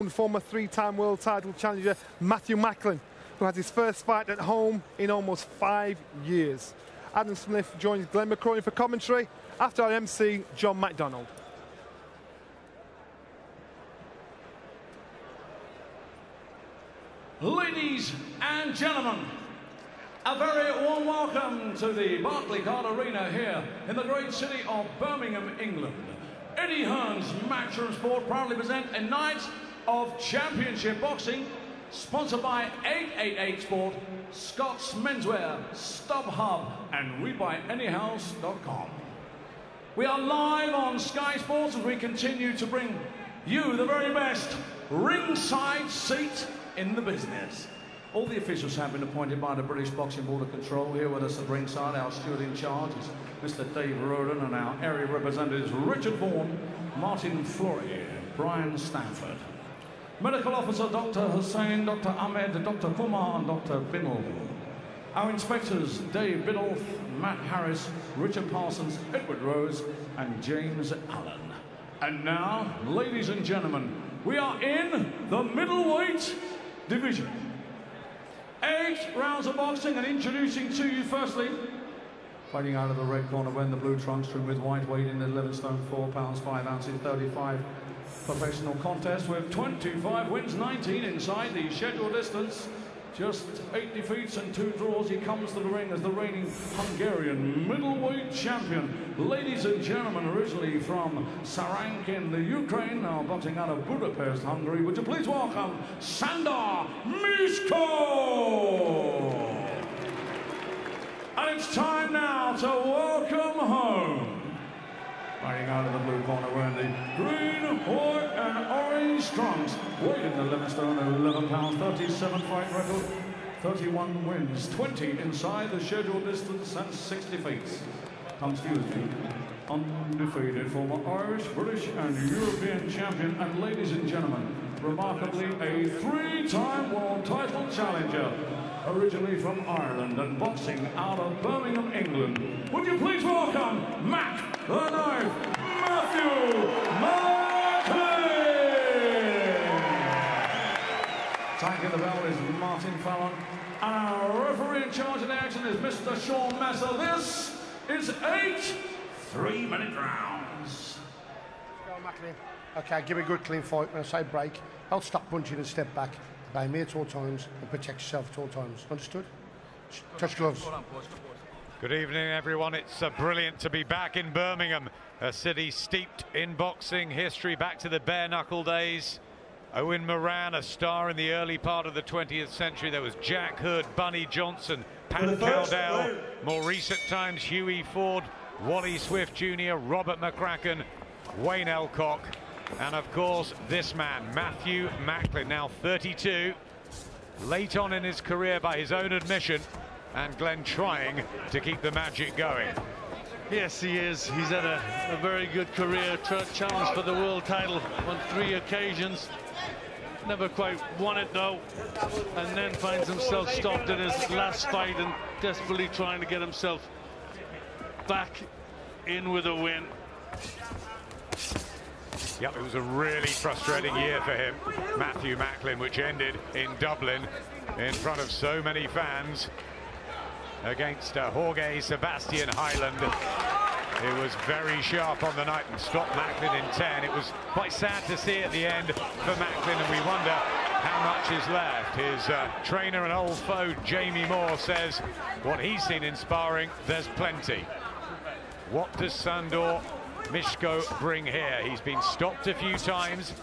Former three-time world title challenger Matthew Macklin, who has his first fight at home in almost 5 years. Adam Smith joins Glenn McCrory for commentary after our MC, John MacDonald. Ladies and gentlemen, a very warm welcome to the Barclaycard Arena here in the great city of Birmingham, England. Eddie Hearn's Matchroom Sport proudly present a night of championship boxing, sponsored by 888 Sport, Scott's Menswear, StubHub, and WeBuyAnyhouse.com. We are live on Sky Sports as we continue to bring you the very best ringside seat in the business. All the officials have been appointed by the British Boxing Board of Control. Here with us at ringside, our steward in charge is Mr. Dave Roden, and our area representatives Richard Vaughan, Martin Flory, Brian Stanford. Medical Officer Dr. Hussain, Dr. Ahmed, Dr. Kumar, and Dr. Binnell. Our inspectors Dave Biddle, Matt Harris, Richard Parsons, Edward Rose, and James Allen. And now, ladies and gentlemen, we are in the middleweight division. 8 rounds of boxing, and introducing to you firstly, fighting out of the red corner wearing the blue trunks, trimmed with white, weight in 11 stone 4 pounds 5 ounces, 35 professional contest with 25 wins, 19 inside the scheduled distance, just 8 defeats and 2 draws. He comes to the ring as the reigning Hungarian middleweight champion. Ladies and gentlemen, originally from Saransk in the Ukraine, now boxing out of Budapest, Hungary, would you please welcome Sandor Micsko! And it's time now to welcome home, fighting out of the blue corner wearing the green, white and orange trunks, weight in 11 stone 11 pounds, 37 fight record, 31 wins, 20 inside the scheduled distance and 6 defeats. Comes to you, undefeated former Irish, British and European champion, and ladies and gentlemen, remarkably a 3-time world title challenger, originally from Ireland and boxing out of Birmingham, England. Would you please welcome Mack The Knife Macklin! Taking the bell is Martin Fallon. Our referee in charge of the action is Mr. Sean Messer. This is 8 3-minute rounds. Macklin. Okay, give me a good clean fight. When I say break, don't stop punching and step back. Obey me at all times and protect yourself at all times. Understood? Touch gloves. Good evening, everyone. It's brilliant to be back in Birmingham, a city steeped in boxing history back to the bare-knuckle days. Owen Moran, a star in the early part of the 20th century. There was Jack Hood, Bunny Johnson, Pat Cowdell. More recent times, Hughie Ford, Wally Swift Jr., Robert McCracken, Wayne Elcock, and of course this man, Matthew Macklin, now 32, late on in his career by his own admission, and Glenn trying to keep the magic going. Yes, he is. He's had a very good career, challenged for the world title on 3 occasions. Never quite won it though, and then finds himself stopped in his last fight and desperately trying to get himself back in with a win. Yep, it was a really frustrating year for him, Matthew Macklin, which ended in Dublin in front of so many fans against Jorge Sebastian Hieland. It was very sharp on the night and stopped Macklin in 10. It was quite sad to see at the end for Macklin, and we wonder how much is left. His trainer and old foe, Jamie Moore, says what he's seen in sparring, there's plenty. What does Sandor Micsko bring here? He's been stopped a few times.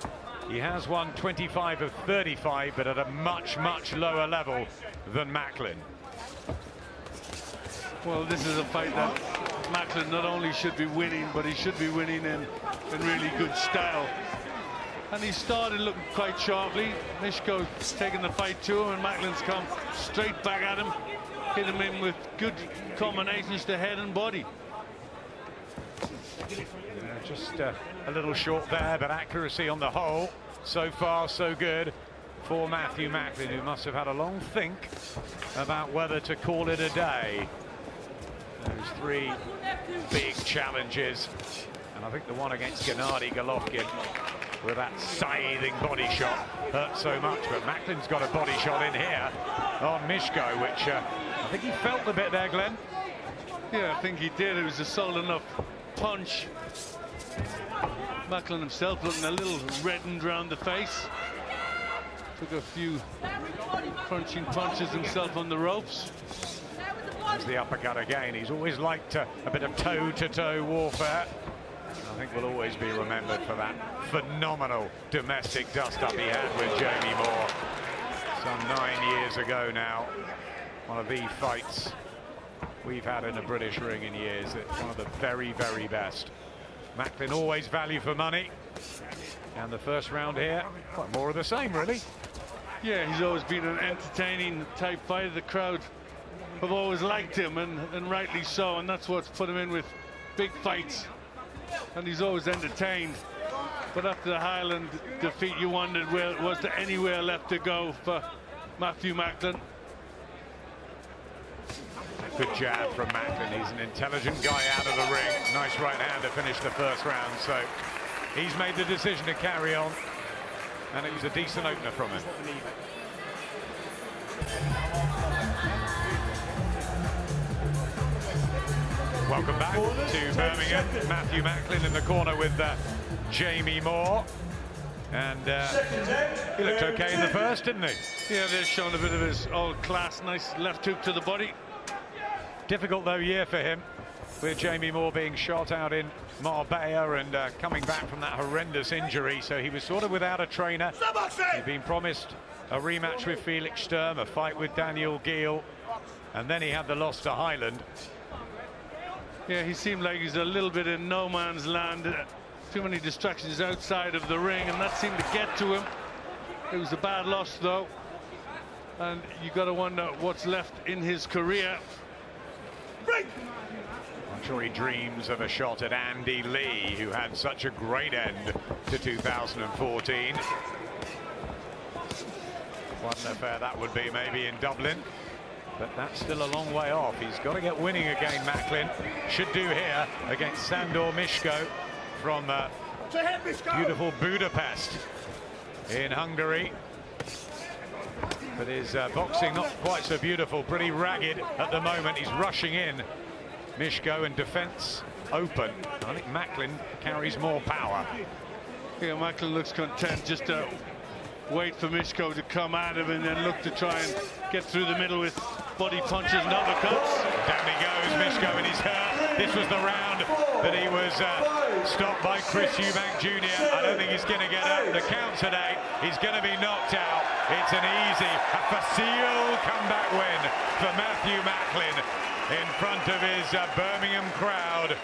He has won 25 of 35, but at a much, much lower level than Macklin. Well, this is a fight that Macklin not only should be winning, but he should be winning in really good style. And he started looking quite sharply. Micsko's taken the fight to him, and Macklin's come straight back at him, hit him in with good combinations to head and body. Just a little short there, but accuracy on the whole. So far, so good for Matthew Macklin, who must have had a long think about whether to call it a day. Those 3 big challenges, and I think the one against Gennady Golovkin with that scything body shot hurt so much. But Macklin's got a body shot in here on Micsko, which I think he felt a bit there, Glenn. Yeah, I think he did. It was a solid enough punch. Macklin himself looking a little reddened around the face. Took a few crunching punches himself on the ropes. There's the uppercut again. He's always liked a bit of toe-to-toe warfare. I think will always be remembered for that phenomenal domestic dust-up he had with Jamie Moore some 9 years ago now. One of the fights we've had in a British ring in years. It's one of the very, very best. Macklin always value for money. And the first round here, quite more of the same, really. Yeah, he's always been an entertaining type fighter. The crowd have always liked him, and rightly so, and that's what's put him in with big fights. And he's always entertained. But after the Hieland defeat, you wondered, was there anywhere left to go for Matthew Macklin? Good jab from Macklin. He's an intelligent guy out of the ring. Nice right hand to finish the first round. So he's made the decision to carry on, and it was a decent opener from him. Welcome back to Birmingham. Matthew Macklin in the corner with Jamie Moore. And he looked okay in the first, didn't he? Yeah, they've shown a bit of his old class. Nice left hook to the body. Difficult, though, year for him, with Jamie Moore being shot out in Marbella and coming back from that horrendous injury. So he was sort of without a trainer. He'd been promised a rematch with Felix Sturm, a fight with Daniel Giel, and then he had the loss to Hieland. Yeah, he seemed like he's a little bit in no man's land. Too many distractions outside of the ring, and that seemed to get to him. It was a bad loss, though. And you got to wonder what's left in his career. I'm sure he dreams of a shot at Andy Lee, who had such a great end to 2014. What an affair that would be, maybe in Dublin. But that's still a long way off. He's got to get winning again, Macklin. Should do here against Sandor Micsko from beautiful Budapest in Hungary. But his boxing not quite so beautiful, pretty ragged at the moment. He's rushing in, Micsko, and defense open. I think Macklin carries more power. Yeah, Macklin looks content just to wait for Micsko to come at him and then look to try and get through the middle with body punches and uppercuts. Down he goes, Micsko, and he's hurt. This was the round that he was stopped by Chris Eubank Jr. I don't think he's going to get the count today. He's going to be knocked out. It's an easy, a facile comeback win for Matthew Macklin in front of his Birmingham crowd.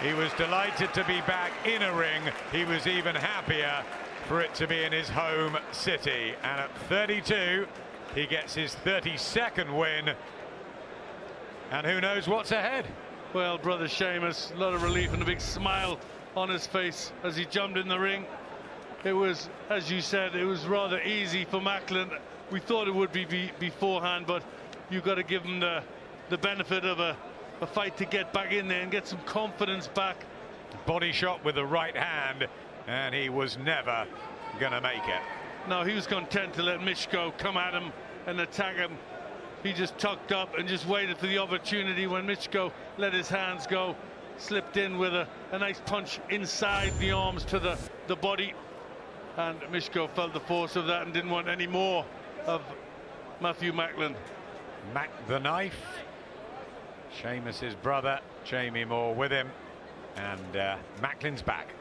He was delighted to be back in a ring. He was even happier for it to be in his home city. And at 32, he gets his 32nd win. And who knows what's ahead? Well, brother Seamus, a lot of relief and a big smile on his face as he jumped in the ring. It was, as you said, it was rather easy for Macklin. We thought it would be beforehand, but you've got to give him the benefit of a fight to get back in there and get some confidence back. Body shot with the right hand, and he was never gonna make it. No, he was content to let Micsko come at him and attack him. He just tucked up and just waited for the opportunity. When Micsko let his hands go, slipped in with a nice punch inside the arms to the body, and Micsko felt the force of that and didn't want any more of Matthew Macklin. Mack The Knife, Seamus's brother, Jamie Moore with him, and Macklin's back.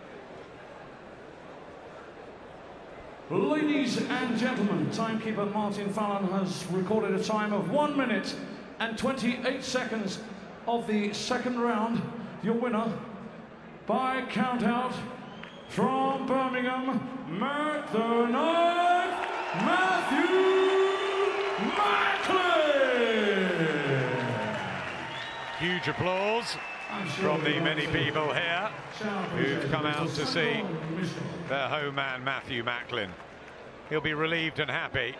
Ladies and gentlemen, timekeeper Martin Fallon has recorded a time of 1 minute and 28 seconds of the second round. Your winner by count out from Birmingham, Mack The Knife Matthew Macklin. Huge applause from the many people here who've come out to see their home man Matthew Macklin. He'll be relieved and happy.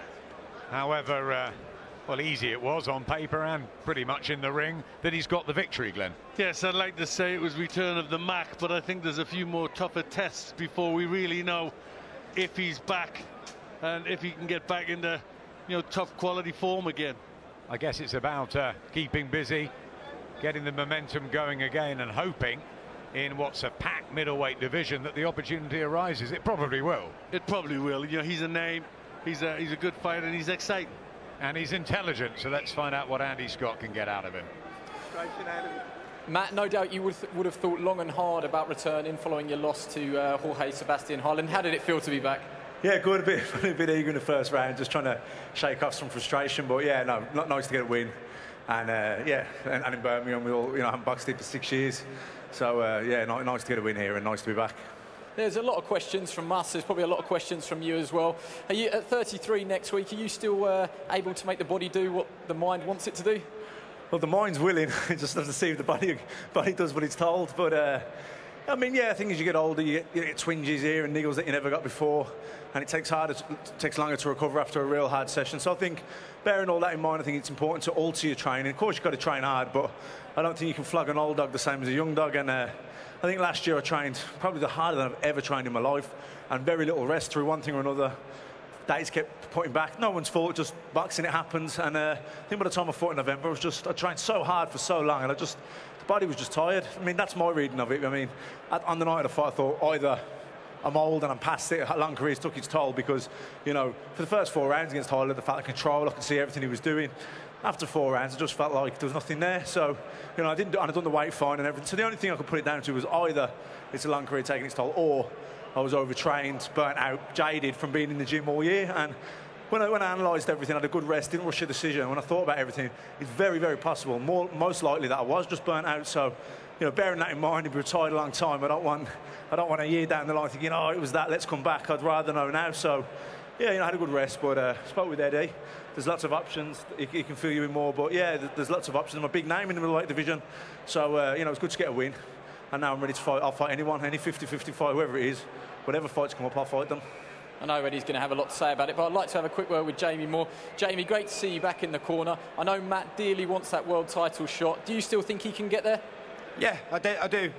However, Well, easy it was on paper and pretty much in the ring that he's got the victory, Glenn. Yes, I'd like to say it was return of the Mack, but I think there's a few more tougher tests before we really know if he's back and if he can get back into, you know, tough quality form again. I guess it's about keeping busy, getting the momentum going again, and hoping in what's a packed middleweight division that the opportunity arises. It probably will. It probably will. You know, he's a name, he's a good fighter, and he's exciting. And he's intelligent, so let's find out what Andy Scott can get out of him. Matt, no doubt you would have thought long and hard about returning following your loss to Jorge Sebastian Hieland. How did it feel to be back? Yeah, good. A bit eager in the first round, just trying to shake off some frustration. But yeah, no, not nice to get a win. And yeah, and in Birmingham, we all, you know, haven't boxed it for 6 years. So yeah, nice to get a win here and nice to be back. There's a lot of questions from us. There's probably a lot of questions from you as well. Are you at 33 next week? Are you still able to make the body do what the mind wants it to do? Well, the mind's willing. Just have to see if the body does what it's told. But I mean, yeah, I think as you get older, you get twinges here and niggles that you never got before, and it takes longer to recover after a real hard session. So I think, bearing all that in mind, I think it's important to alter your training. Of course, you've got to train hard, but I don't think you can flog an old dog the same as a young dog. And I think last year I trained probably the harder than I've ever trained in my life, and very little rest through one thing or another. Days kept putting back. No one's fault, just boxing, it happens. And I think by the time I fought in November, I trained so hard for so long, and the body was just tired. I mean, that's my reading of it. I mean, on the night of the fight, I thought either I'm old and I'm past it, a long career's took its toll, because, you know, for the first 4 rounds against Hieland, the fact of control, I could see everything he was doing. After 4 rounds, I just felt like there was nothing there. So, you know, I'd done the weight fine and everything. So the only thing I could put it down to was either it's a long career taking its toll, or I was overtrained, burnt out, jaded from being in the gym all year. And when I analysed everything, I had a good rest, didn't rush a decision. When I thought about everything, it's very, very possible, most likely, that I was just burnt out. So, you know, bearing that in mind, if you're retired a long time, I don't want a year down the line thinking, oh, it was that, let's come back. I'd rather know now. So, yeah, you know, I had a good rest, but spoke with Eddie. There's lots of options. He can fill you in more, but yeah, there's lots of options. I'm a big name in the middleweight division, so you know, it's good to get a win. And now I'm ready to fight. I'll fight anyone, any 50-50 fight, whoever it is. Whatever fights come up, I'll fight them. I know Eddie's going to have a lot to say about it, but I'd like to have a quick word with Jamie Moore. Jamie, great to see you back in the corner. I know Matt dearly wants that world title shot. Do you still think he can get there? Yeah, I do.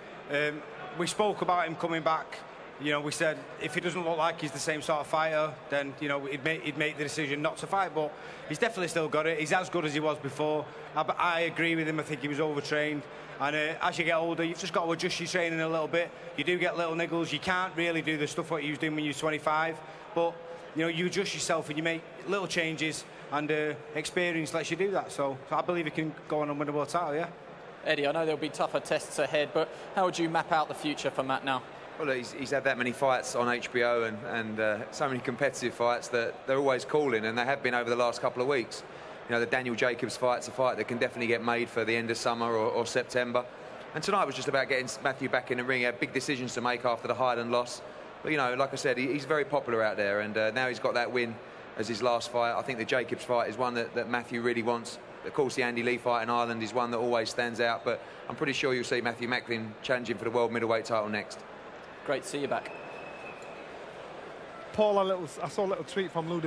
We spoke about him coming back. You know, we said if he doesn't look like he's the same sort of fighter, then, you know, he'd make the decision not to fight. But he's definitely still got it. He's as good as he was before. I agree with him. I think he was overtrained. And as you get older, you've just got to adjust your training a little bit. You do get little niggles. You can't really do the stuff what you was doing when you were 25. But, you know, you adjust yourself and you make little changes, and experience lets you do that. So I believe he can go on and win the world title, yeah. Eddie, I know there'll be tougher tests ahead, but how would you map out the future for Matt now? Well, he's had that many fights on HBO and so many competitive fights that they're always calling, and they have been over the last couple of weeks. You know, the Daniel Jacobs fight's a fight that can definitely get made for the end of summer or September. And tonight was just about getting Matthew back in the ring. He had big decisions to make after the Hieland loss. But, you know, like I said, he's very popular out there, and now he's got that win as his last fight. I think the Jacobs fight is one that Matthew really wants. Of course, the Andy Lee fight in Ireland is one that always stands out, but I'm pretty sure you'll see Matthew Macklin challenging for the world middleweight title next. Great to see you back. Paul, I saw a little tweet from Lou